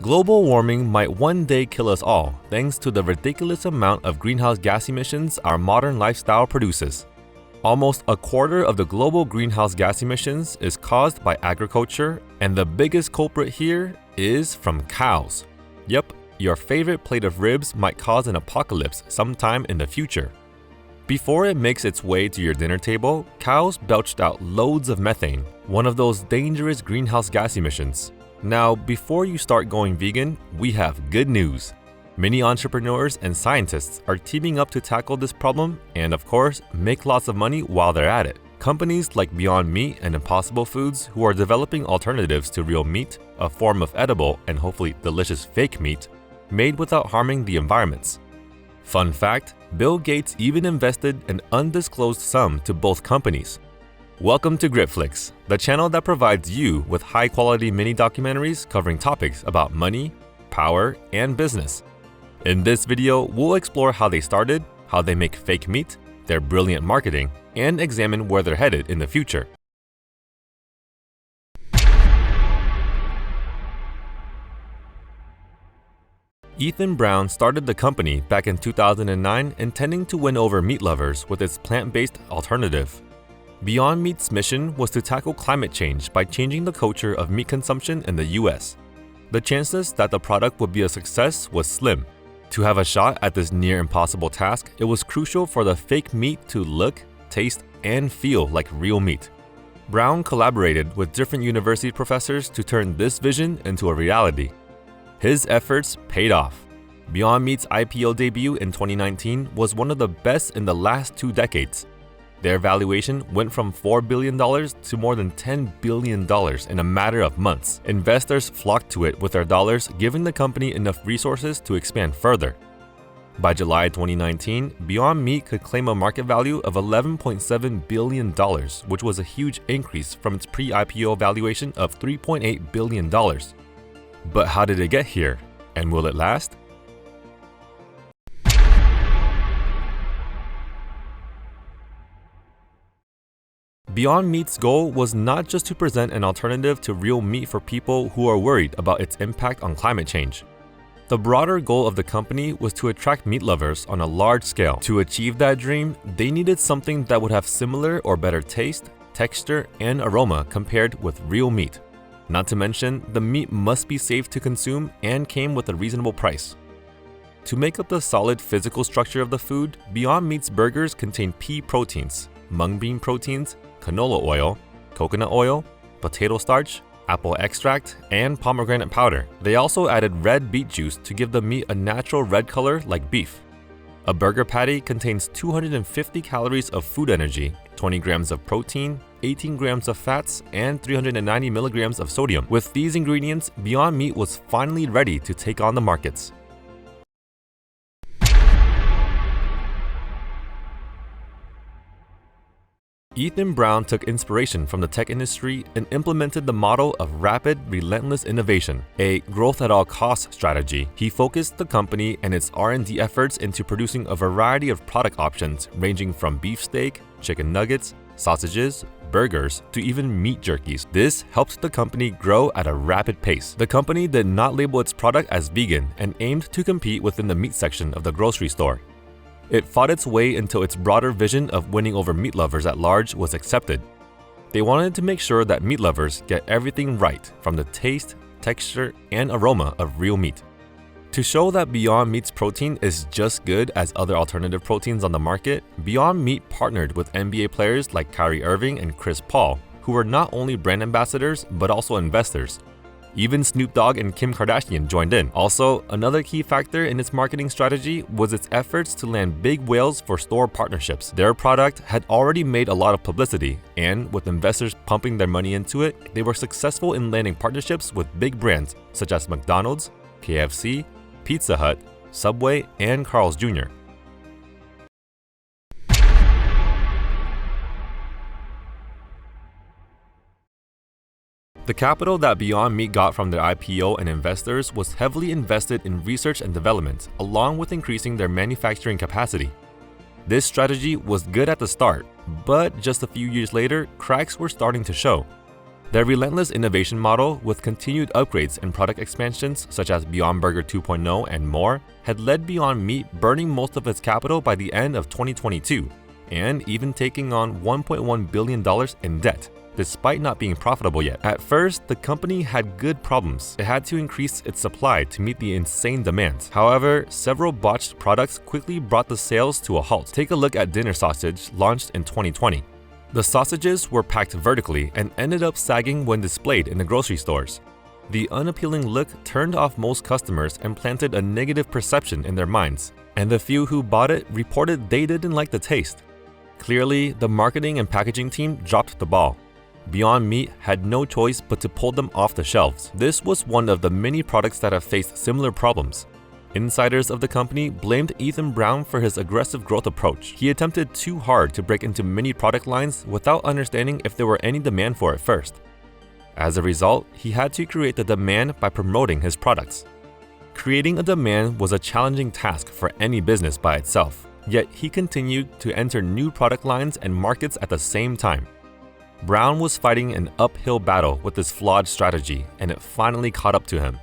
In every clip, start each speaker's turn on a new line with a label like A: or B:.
A: Global warming might one day kill us all thanks to the ridiculous amount of greenhouse gas emissions our modern lifestyle produces. Almost a quarter of the global greenhouse gas emissions is caused by agriculture, and the biggest culprit here is from cows. Yep, your favorite plate of ribs might cause an apocalypse sometime in the future. Before it makes its way to your dinner table, cows belched out loads of methane, one of those dangerous greenhouse gas emissions. Now, before you start going vegan, we have good news. Many entrepreneurs and scientists are teaming up to tackle this problem and, of course, make lots of money while they're at it. Companies like Beyond Meat and Impossible Foods, who are developing alternatives to real meat, a form of edible and hopefully delicious fake meat, made without harming the environments. Fun fact, Bill Gates even invested an undisclosed sum to both companies. Welcome to Gritflix, the channel that provides you with high-quality mini-documentaries covering topics about money, power, and business. In this video, we'll explore how they started, how they make fake meat, their brilliant marketing, and examine where they're headed in the future. Ethan Brown started the company back in 2009 intending to win over meat lovers with its plant-based alternative. Beyond Meat's mission was to tackle climate change by changing the culture of meat consumption in the US. The chances that the product would be a success was slim. To have a shot at this near-impossible task, it was crucial for the fake meat to look, taste, and feel like real meat. Brown collaborated with different university professors to turn this vision into a reality. His efforts paid off. Beyond Meat's IPO debut in 2019 was one of the best in the last 2 decades. Their valuation went from $4 billion to more than $10 billion in a matter of months. Investors flocked to it with their dollars, giving the company enough resources to expand further. By July 2019, Beyond Meat could claim a market value of $11.7 billion, which was a huge increase from its pre-IPO valuation of $3.8 billion. But how did it get here? And will it last? Beyond Meat's goal was not just to present an alternative to real meat for people who are worried about its impact on climate change. The broader goal of the company was to attract meat lovers on a large scale. To achieve that dream, they needed something that would have similar or better taste, texture, and aroma compared with real meat. Not to mention, the meat must be safe to consume and came with a reasonable price. To make up the solid physical structure of the food, Beyond Meat's burgers contain pea proteins, mung bean proteins, canola oil, coconut oil, potato starch, apple extract, and pomegranate powder. They also added red beet juice to give the meat a natural red color like beef. A burger patty contains 250 calories of food energy, 20 grams of protein, 18 grams of fats, and 390 milligrams of sodium. With these ingredients, Beyond Meat was finally ready to take on the markets. Ethan Brown took inspiration from the tech industry and implemented the model of rapid, relentless innovation, a growth-at-all-costs strategy. He focused the company and its R&D efforts into producing a variety of product options ranging from beefsteak, chicken nuggets, sausages, burgers, to even meat jerkies. This helped the company grow at a rapid pace. The company did not label its product as vegan and aimed to compete within the meat section of the grocery store. It fought its way until its broader vision of winning over meat lovers at large was accepted. They wanted to make sure that meat lovers get everything right, from the taste, texture, and aroma of real meat. To show that Beyond Meat's protein is just good as other alternative proteins on the market, Beyond Meat partnered with NBA players like Kyrie Irving and Chris Paul, who were not only brand ambassadors but also investors. Even Snoop Dogg and Kim Kardashian joined in. Also, another key factor in its marketing strategy was its efforts to land big whales for store partnerships. Their product had already made a lot of publicity, and with investors pumping their money into it, they were successful in landing partnerships with big brands such as McDonald's, KFC, Pizza Hut, Subway, and Carl's Jr. The capital that Beyond Meat got from their IPO and investors was heavily invested in research and development, along with increasing their manufacturing capacity. This strategy was good at the start, but just a few years later, cracks were starting to show. Their relentless innovation model, with continued upgrades and product expansions such as Beyond Burger 2.0 and more, had led Beyond Meat burning most of its capital by the end of 2022, and even taking on $1.1 billion in debt, despite not being profitable yet. At first, the company had good problems. It had to increase its supply to meet the insane demand. However, several botched products quickly brought the sales to a halt. Take a look at dinner sausage, launched in 2020. The sausages were packed vertically and ended up sagging when displayed in the grocery stores. The unappealing look turned off most customers and planted a negative perception in their minds, and the few who bought it reported they didn't like the taste. Clearly, the marketing and packaging team dropped the ball. Beyond Meat had no choice but to pull them off the shelves. This was one of the many products that have faced similar problems. Insiders of the company blamed Ethan Brown for his aggressive growth approach. He attempted too hard to break into many product lines without understanding if there were any demand for it first. As a result, he had to create the demand by promoting his products. Creating a demand was a challenging task for any business by itself, yet he continued to enter new product lines and markets at the same time. Brown was fighting an uphill battle with this flawed strategy, and it finally caught up to him.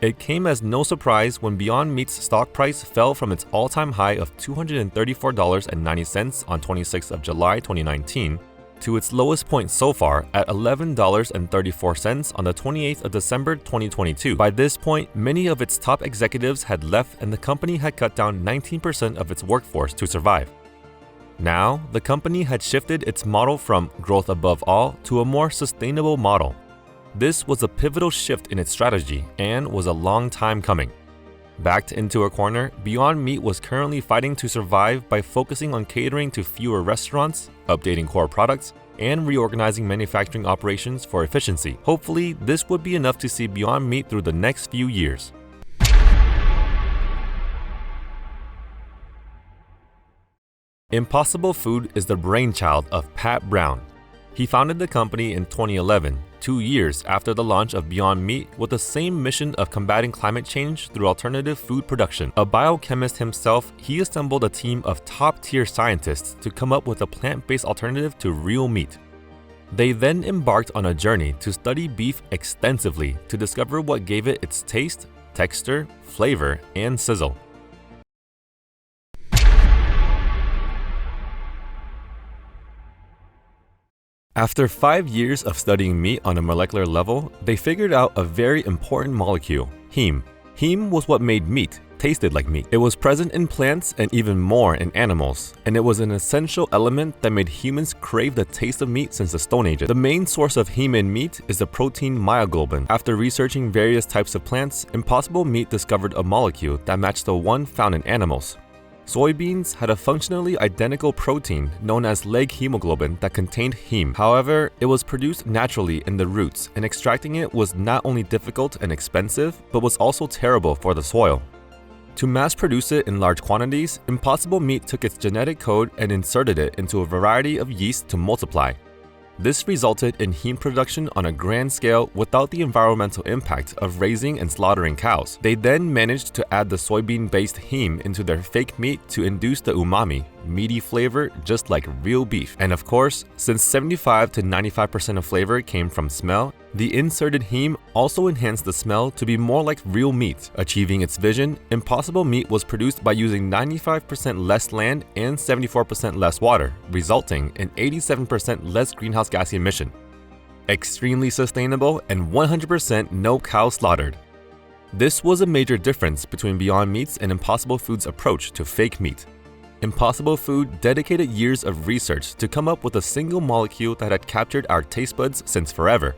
A: It came as no surprise when Beyond Meat's stock price fell from its all-time high of $234.90 on 26th of July 2019 to its lowest point so far at $11.34 on the 28th of December 2022. By this point, many of its top executives had left and the company had cut down 19% of its workforce to survive. Now, the company had shifted its model from growth above all to a more sustainable model. This was a pivotal shift in its strategy and was a long time coming. Backed into a corner, Beyond Meat was currently fighting to survive by focusing on catering to fewer restaurants, updating core products, and reorganizing manufacturing operations for efficiency. Hopefully, this would be enough to see Beyond Meat through the next few years. Impossible Food is the brainchild of Pat Brown. He founded the company in 2011, 2 years after the launch of Beyond Meat, with the same mission of combating climate change through alternative food production. A biochemist himself, he assembled a team of top-tier scientists to come up with a plant-based alternative to real meat. They then embarked on a journey to study beef extensively to discover what gave it its taste, texture, flavor, and sizzle. After 5 years of studying meat on a molecular level, they figured out a very important molecule, HEME. HEME was what made meat tasted like meat. It was present in plants and even more in animals, and it was an essential element that made humans crave the taste of meat since the Stone Ages. The main source of HEME in meat is the protein myoglobin. After researching various types of plants, Impossible Meat discovered a molecule that matched the one found in animals. Soybeans had a functionally identical protein known as leg hemoglobin that contained heme. However, it was produced naturally in the roots, and extracting it was not only difficult and expensive, but was also terrible for the soil. To mass produce it in large quantities, Impossible Meat took its genetic code and inserted it into a variety of yeasts to multiply. This resulted in heme production on a grand scale without the environmental impact of raising and slaughtering cows. They then managed to add the soybean-based heme into their fake meat to induce the umami, meaty flavor just like real beef. And of course, since 75 to 95% of flavor came from smell, the inserted heme also enhanced the smell to be more like real meat. Achieving its vision, Impossible Meat was produced by using 95% less land and 74% less water, resulting in 87% less greenhouse gas emission. Extremely sustainable and 100% no cows slaughtered. This was a major difference between Beyond Meat's and Impossible Food's approach to fake meat. Impossible Food dedicated years of research to come up with a single molecule that had captured our taste buds since forever.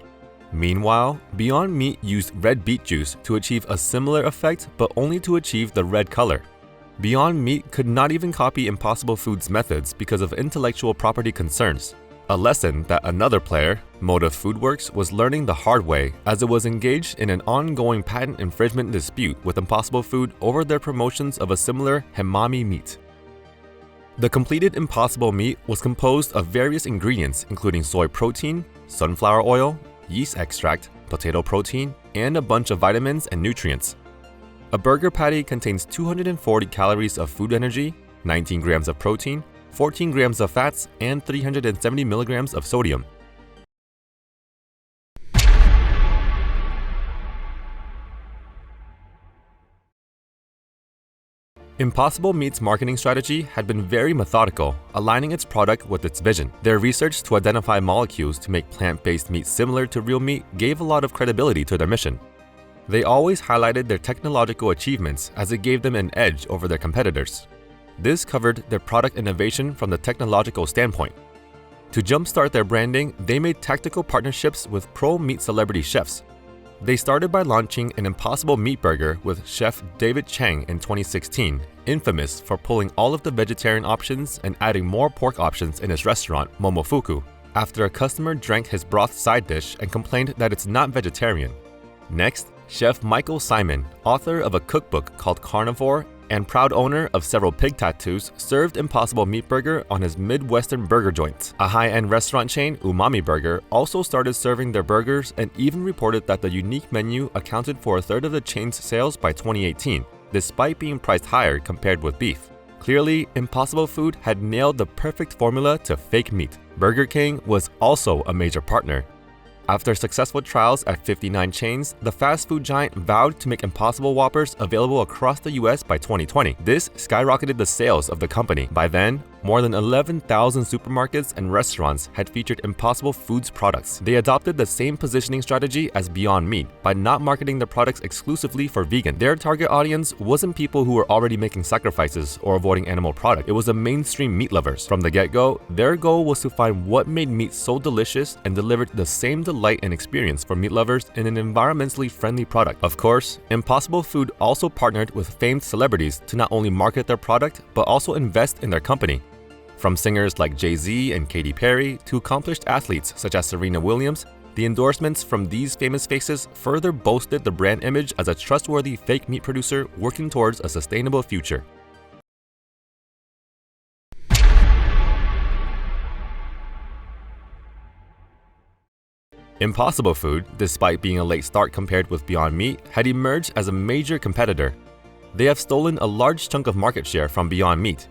A: Meanwhile, Beyond Meat used red beet juice to achieve a similar effect, but only to achieve the red color. Beyond Meat could not even copy Impossible Food's methods because of intellectual property concerns, a lesson that another player, Motive Foodworks, was learning the hard way as it was engaged in an ongoing patent infringement dispute with Impossible Food over their promotions of a similar HEME meat. The completed Impossible Meat was composed of various ingredients including soy protein, sunflower oil, yeast extract, potato protein, and a bunch of vitamins and nutrients. A burger patty contains 240 calories of food energy, 19 grams of protein, 14 grams of fats, and 370 milligrams of sodium. Impossible Meat's marketing strategy had been very methodical, aligning its product with its vision. Their research to identify molecules to make plant-based meat similar to real meat gave a lot of credibility to their mission. They always highlighted their technological achievements as it gave them an edge over their competitors. This covered their product innovation from the technological standpoint. To jumpstart their branding, they made tactical partnerships with pro-meat celebrity chefs. They started by launching an Impossible Meat Burger with Chef David Chang in 2016, infamous for pulling all of the vegetarian options and adding more pork options in his restaurant, Momofuku, after a customer drank his broth side dish and complained that it's not vegetarian. Next, Chef Michael Simon, author of a cookbook called Carnivore and proud owner of several pig tattoos, served Impossible Meat Burger on his Midwestern burger joint. A high-end restaurant chain, Umami Burger, also started serving their burgers and even reported that the unique menu accounted for a third of the chain's sales by 2018, despite being priced higher compared with beef. Clearly, Impossible Food had nailed the perfect formula to fake meat. Burger King was also a major partner. After successful trials at 59 chains, the fast food giant vowed to make Impossible Whoppers available across the US by 2020. This skyrocketed the sales of the company. By then, more than 11,000 supermarkets and restaurants had featured Impossible Foods products. They adopted the same positioning strategy as Beyond Meat by not marketing their products exclusively for vegan. Their target audience wasn't people who were already making sacrifices or avoiding animal product. It was the mainstream meat lovers. From the get-go, their goal was to find what made meat so delicious and delivered the same delight and experience for meat lovers in an environmentally friendly product. Of course, Impossible Food also partnered with famed celebrities to not only market their product, but also invest in their company. From singers like Jay-Z and Katy Perry to accomplished athletes such as Serena Williams, the endorsements from these famous faces further boosted the brand image as a trustworthy fake meat producer working towards a sustainable future. Impossible Food, despite being a late start compared with Beyond Meat, had emerged as a major competitor. They have stolen a large chunk of market share from Beyond Meat.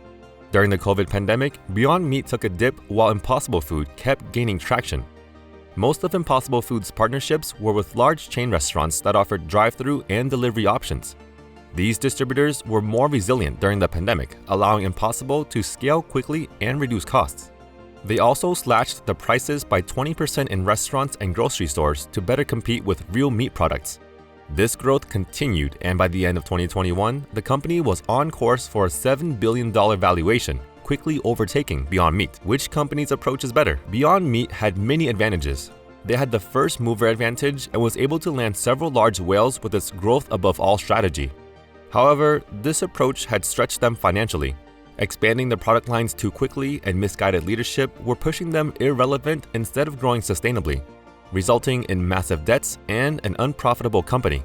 A: During the COVID pandemic, Beyond Meat took a dip while Impossible Food kept gaining traction. Most of Impossible Food's partnerships were with large chain restaurants that offered drive-through and delivery options. These distributors were more resilient during the pandemic, allowing Impossible to scale quickly and reduce costs. They also slashed the prices by 20% in restaurants and grocery stores to better compete with real meat products. This growth continued, and by the end of 2021, the company was on course for a $7 billion valuation, quickly overtaking Beyond Meat. Which company's approach is better? Beyond Meat had many advantages. They had the first mover advantage and was able to land several large whales with its growth above all strategy. However, this approach had stretched them financially. Expanding the product lines too quickly and misguided leadership were pushing them irrelevant instead of growing sustainably, resulting in massive debts and an unprofitable company.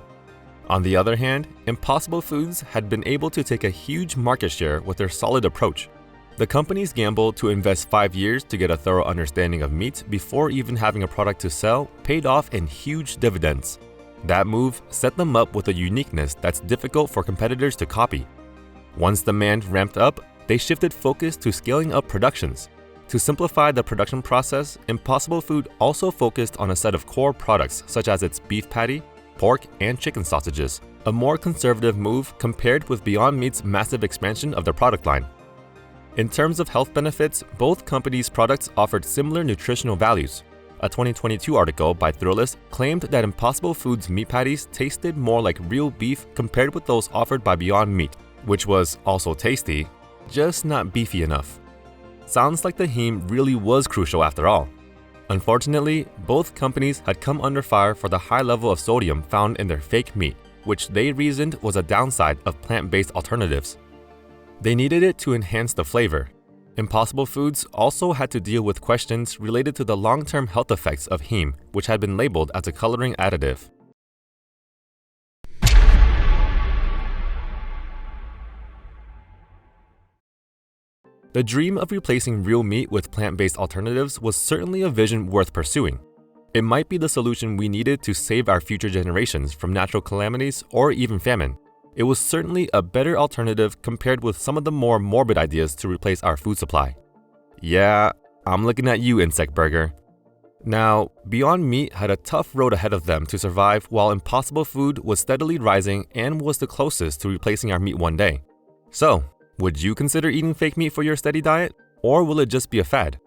A: On the other hand, Impossible Foods had been able to take a huge market share with their solid approach. The company's gamble to invest 5 years to get a thorough understanding of meat before even having a product to sell paid off in huge dividends. That move set them up with a uniqueness that's difficult for competitors to copy. Once demand ramped up, they shifted focus to scaling up productions. To simplify the production process, Impossible Food also focused on a set of core products such as its beef patty, pork, and chicken sausages, a more conservative move compared with Beyond Meat's massive expansion of their product line. In terms of health benefits, both companies' products offered similar nutritional values. A 2022 article by Thrillist claimed that Impossible Foods meat patties tasted more like real beef compared with those offered by Beyond Meat, which was also tasty, just not beefy enough. Sounds like the HEME really was crucial after all. Unfortunately, both companies had come under fire for the high level of sodium found in their fake meat, which they reasoned was a downside of plant-based alternatives. They needed it to enhance the flavor. Impossible Foods also had to deal with questions related to the long-term health effects of HEME, which had been labeled as a coloring additive. The dream of replacing real meat with plant-based alternatives was certainly a vision worth pursuing. It might be the solution we needed to save our future generations from natural calamities or even famine. It was certainly a better alternative compared with some of the more morbid ideas to replace our food supply. Yeah, I'm looking at you, Insect Burger. Now, Beyond Meat had a tough road ahead of them to survive while Impossible Food was steadily rising and was the closest to replacing our meat one day. So, would you consider eating fake meat for your steady diet? Or will it just be a fad?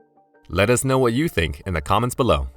A: Let us know what you think in the comments below.